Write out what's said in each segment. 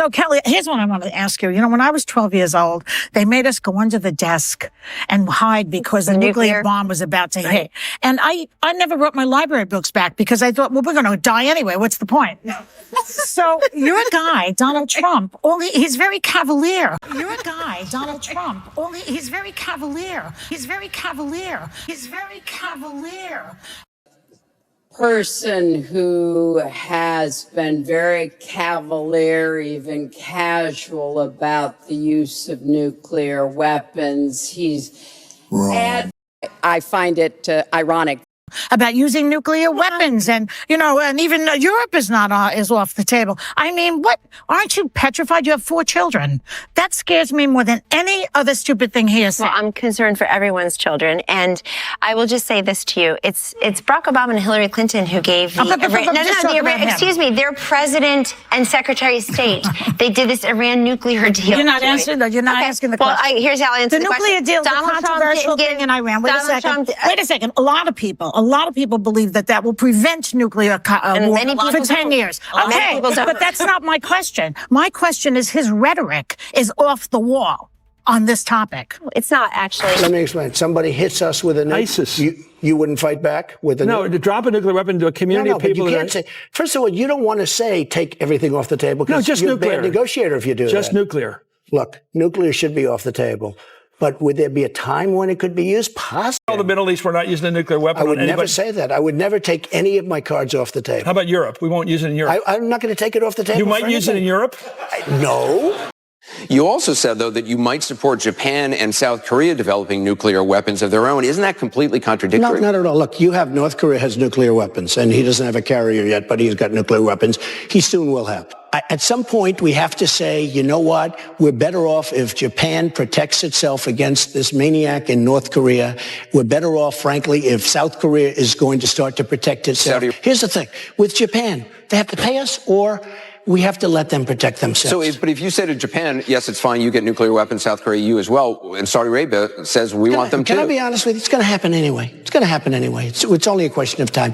So, Kelly, here's what I want to ask you. You know, when I was 12 years old, they made us go under the desk and hide because the nuclear bomb was about to hit. And I never wrote my library books back because I thought, well, we're going to die anyway. What's the point? No. So you're a guy, Donald Trump, only he's very cavalier. You're a guy, Donald Trump, only he's very cavalier. He's very cavalier. He's very cavalier. Person who has been very cavalier, even casual about the use of nuclear weapons. He's wrong. I find it ironic. About using nuclear weapons, and you know, and even Europe is not is off the table. I mean, what? Aren't you petrified? You have 4 children. That scares me more than any other stupid thing he has said. Well, I'm concerned for everyone's children, and I will just say this to you: it's Barack Obama and Hillary Clinton who gave their president and Secretary of State. They did this Iran nuclear deal. You're not answering. You're not asking the question. Well, here's how I answer the nuclear deal. The controversial thing in Iran. Wait a second. A lot of people believe that will prevent nuclear war for 10 years. Okay, but that's not my question. My question is his rhetoric is off the wall on this topic. It's not actually. Let me explain. Somebody hits us with a nuke. ISIS. You wouldn't fight back with a nuke? No, to drop a nuclear weapon to a community of people. But you can't say. First of all, you don't want to say take everything off the table. No, just you're nuclear. A bad negotiator if you do that. Just nuclear. Look, nuclear should be off the table. But would there be a time when it could be used? Possibly. Tell the Middle East we're not using a nuclear weapon. I would never say that. I would never take any of my cards off the table. How about Europe? We won't use it in Europe. I'm not going to take it off the table. You might use it in Europe? No. You also said, though, that you might support Japan and South Korea developing nuclear weapons of their own. Isn't that completely contradictory? No, not at all. Look, North Korea has nuclear weapons, and he doesn't have a carrier yet, but he's got nuclear weapons. He soon will have. At some point, we have to say, you know what? We're better off if Japan protects itself against this maniac in North Korea. We're better off, frankly, if South Korea is going to start to protect itself. Here's the thing. With Japan, they have to pay us, or we have to let them protect themselves. But if you say to Japan, yes, it's fine, you get nuclear weapons, South Korea, you as well, and Saudi Arabia says we want them too. Can I be honest with you? It's going to happen anyway. It's going to happen anyway. It's only a question of time.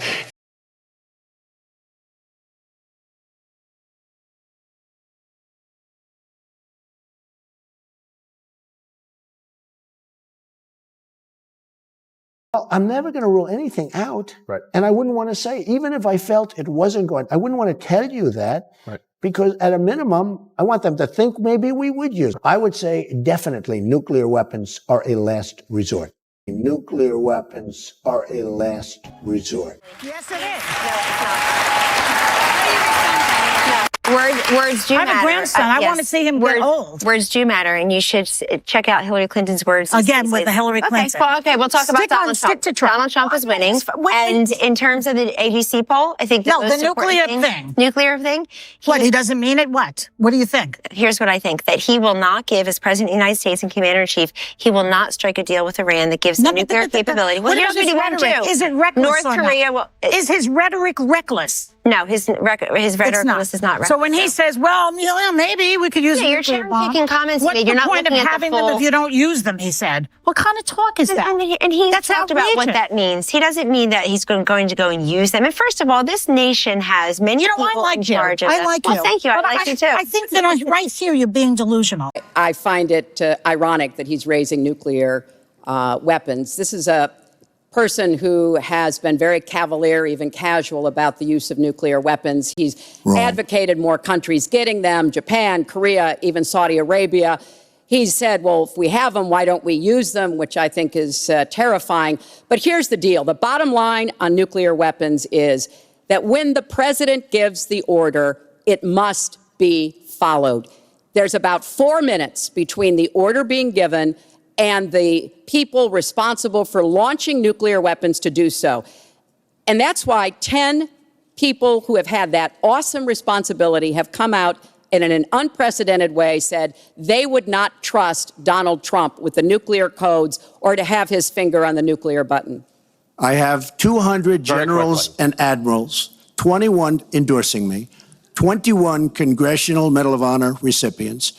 Well, I'm never going to rule anything out. Right. And I wouldn't want to say, even if I felt it wasn't going, I wouldn't want to tell you that. Right. Because at a minimum, I want them to think maybe we would use it. I would say definitely nuclear weapons are a last resort. Nuclear weapons are a last resort. Yes, it is. No, it's not. Words do matter. I have a grandson. I want to see him get old. Words do matter, and you should check out Hillary Clinton's words. Again, with the Hillary Clinton. Okay, we'll talk about Donald Trump. Stick to Trump. Donald Trump is winning. And in terms of the ABC poll, I think the nuclear thing. Nuclear thing. What, he doesn't mean it? What? What do you think? Here's what I think. That he will not give, as President of the United States and Commander-in-Chief, he will not strike a deal with Iran that gives them nuclear capability. Well, here's what he won't do. Is it reckless North Korea will... Is his rhetoric reckless? No, his rhetoric is not reckless. So when he says, well, maybe we could use you're cherry-picking comments What's made. You're the not point of looking at having the full... them if you don't use them, he said. What kind of talk is that? And he's talked about what that means. He doesn't mean that he's going to go and use them. And first of all, this nation has many people in charge of I like you. Well, thank you. I like you, too. I think that right here you're being delusional. I find it ironic that he's raising nuclear weapons. This is a person who has been very cavalier, even casual, about the use of nuclear weapons. He's advocated more countries getting them, Japan, Korea, even Saudi Arabia. He said, well, if we have them, why don't we use them, which I think is terrifying. But here's the deal. The bottom line on nuclear weapons is that when the president gives the order, it must be followed. There's about 4 minutes between the order being given and the people responsible for launching nuclear weapons to do so. And that's why 10 people who have had that awesome responsibility have come out and in an unprecedented way said they would not trust Donald Trump with the nuclear codes or to have his finger on the nuclear button. I have 200 generals and admirals, 21 endorsing me, 21 Congressional Medal of Honor recipients.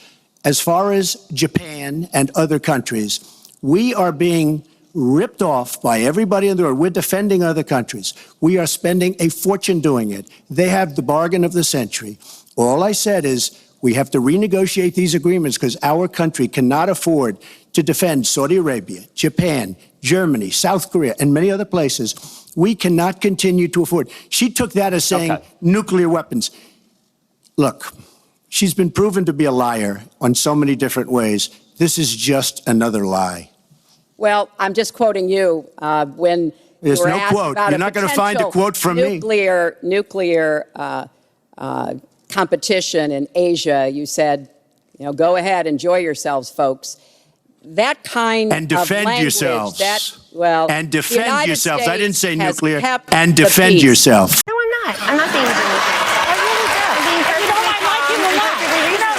As far as Japan and other countries, we are being ripped off by everybody in the world. We're defending other countries. We are spending a fortune doing it. They have the bargain of the century. All I said is We have to renegotiate these agreements because our country cannot afford to defend Saudi Arabia, Japan, Germany, South Korea, and many other places. We cannot continue to afford. She took that as saying nuclear weapons. Look, she's been proven to be a liar on so many different ways. This is just another lie. Well, I'm just quoting you when there's you were no asked quote. about You're not going to find a quote from me. Nuclear competition in Asia. You said, go ahead, enjoy yourselves, folks. That kind and defend of language, yourselves. And defend yourselves. I didn't say nuclear. And defend yourself. No, I'm not. I'm not being rude. I really do. I like him a lot.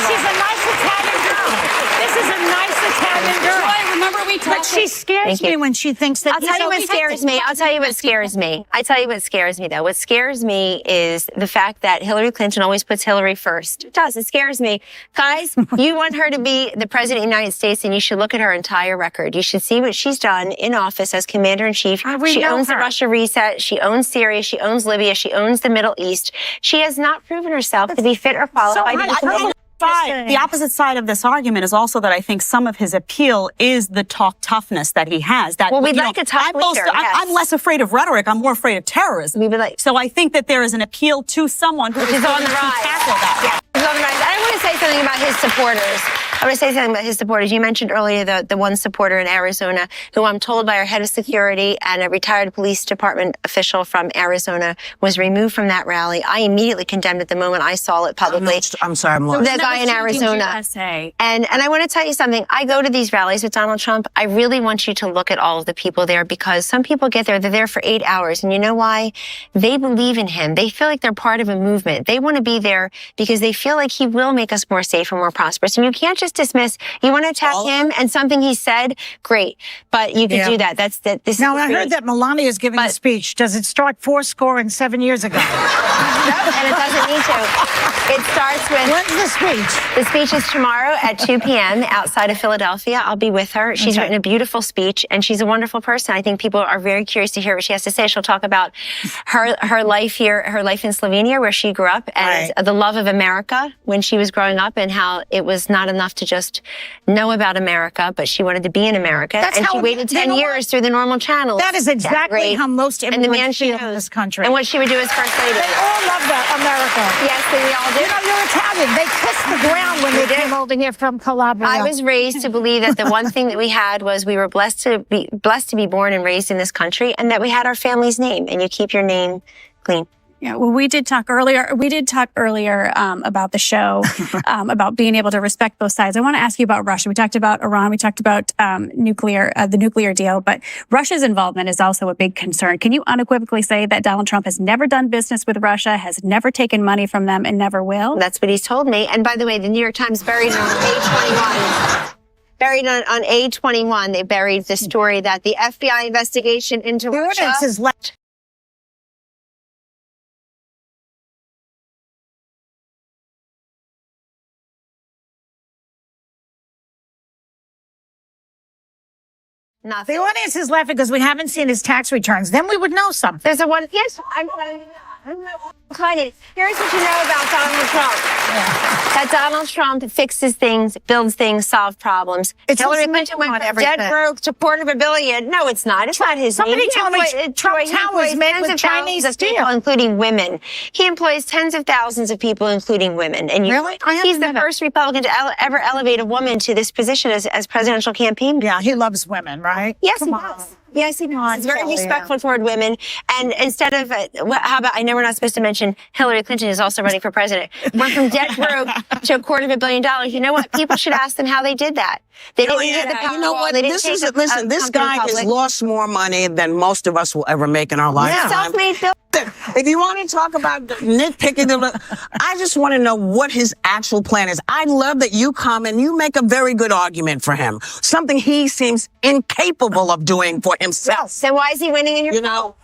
She's a nice Italian girl. This is a nice Italian girl. Remember we talked. But she scares me when she thinks that. I'll tell you what scares me. I'll tell you what scares me. I tell you what scares me, though. What scares me is the fact that Hillary Clinton always puts Hillary first. It does. It scares me. Guys, you want her to be the president of the United States, and you should look at her entire record. You should see what she's done in office as commander-in-chief. She owns the Russia reset. She owns Syria. She owns Libya. She owns the Middle East. She has not proven herself to be fit or qualified. The opposite side of this argument is also that I think some of his appeal is the talk toughness that he has. That, well, we'd like a tough leader. I'm less afraid of rhetoric. I'm more afraid of terrorism. So I think that there is an appeal to someone who is on the rise. Tackle that. Yeah, he's on the rise. I want to say something about his supporters. I want to say something about his supporters. You mentioned earlier the one supporter in Arizona who I'm told by our head of security and a retired police department official from Arizona was removed from that rally. I immediately condemned it the moment I saw it publicly. I'm sorry, I'm lost. The guy in Arizona. And I want to tell you something. I go to these rallies with Donald Trump. I really want you to look at all of the people there because some people get there, they're there for 8 hours. And you know why? They believe in him. They feel like they're part of a movement. They want to be there because they feel like he will make us more safe and more prosperous. And you can't just dismiss. You want to attack him and something he said? Great. But you could do that. Now, I heard that Melania is giving a speech. Does it start 7 years ago? No, and it doesn't need to. It starts with... When's the speech? The speech is tomorrow at 2 p.m. outside of Philadelphia. I'll be with her. She's written a beautiful speech, and she's a wonderful person. I think people are very curious to hear what she has to say. She'll talk about her life here, her life in Slovenia, where she grew up, and the love of America when she was growing up, and how it was not enough to just know about America, but she wanted to be in America. And she waited 10 years through the normal channels. That is exactly how most immigrants feel in this country. And what she would do as first lady. They all love that America. Yes, we all do. You're Italian. They kissed the ground when they came over here from Calabria. I was raised to believe that the one thing that we had was we were blessed to be born and raised in this country, and that we had our family's name, and you keep your name clean. Yeah, well, we did talk earlier about the show, about being able to respect both sides. I want to ask you about Russia. We talked about Iran. We talked about the nuclear deal. But Russia's involvement is also a big concern. Can you unequivocally say that Donald Trump has never done business with Russia, has never taken money from them, and never will? That's what he's told me. And by the way, the New York Times buried on A21. Buried on A21, they buried the story that the FBI investigation into Russia is left. Nothing. The audience is laughing because we haven't seen his tax returns. Then we would know something. There's a one. Yes, Connie, here's what you know about Donald Trump. That Donald Trump fixes things, builds things, solves problems. Hillary Clinton went from dead broke to $250 billion. No, it's not. It's not his name. Somebody tell me Trump Tower is made with Chinese steel, including women. He employs tens of thousands of people, including women. And really? He's the first Republican to ever elevate a woman to this position as presidential campaign. Yeah, he loves women, right? Yes, he does. Yes, he does. He's very respectful toward women. And instead of, how about, I know we're not supposed to mention Hillary Clinton is also running for president. Went from debt broke to $250 million. You know what? People should ask them how they did that. They didn't get the Powerball. You know what? Listen, this guy has lost more money than most of us will ever make in our lifetime. Self-made Bill. If you want to talk about nitpicking, I just want to know what his actual plan is. I love that you come and you make a very good argument for him. Something he seems incapable of doing for himself. So why is he winning in your polls?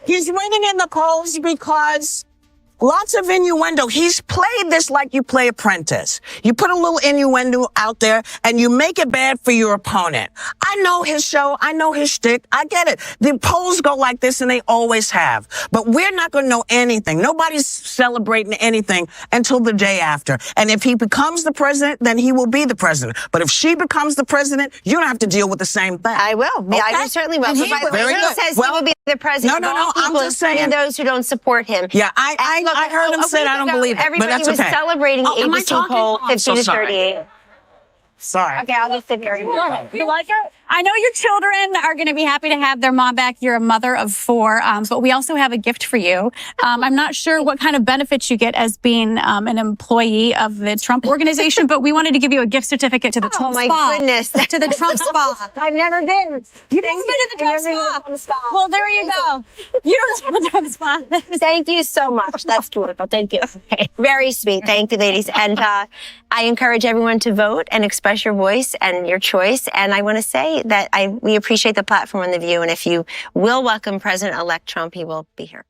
He's winning in the polls because Lots of innuendo. He's played this like you play Apprentice. You put a little innuendo out there and you make it bad for your opponent. I know his show. I know his shtick. I get it. The polls go like this and they always have. But we're not going to know anything. Nobody's celebrating anything until the day after. And if he becomes the president, then he will be the president. But if she becomes the president, you don't have to deal with the same thing. I will. Okay? I certainly will. But by the way, he says he will be the president. No. I'm just saying. And those who don't support him. Yeah, I heard him say I don't believe it, but everybody that's okay. was celebrating the ABC poll 50 to 38. Sorry. Okay, I'll just sit here. You like it? I know your children are going to be happy to have their mom back. You're a mother of 4, but we also have a gift for you. I'm not sure what kind of benefits you get as being an employee of the Trump organization, but we wanted to give you a gift certificate to the Trump Spa. Oh, my goodness. To the Trump Spa. I've never been. You've never been to the Trump Spa? Well, there you go. You don't have the Trump Spa. Thank you so much. That's wonderful. Thank you. Very sweet. Thank you, ladies. And I encourage everyone to vote and express your voice and your choice. And I want to say that we appreciate the platform and the view. And if you will welcome President-elect Trump, he will be here.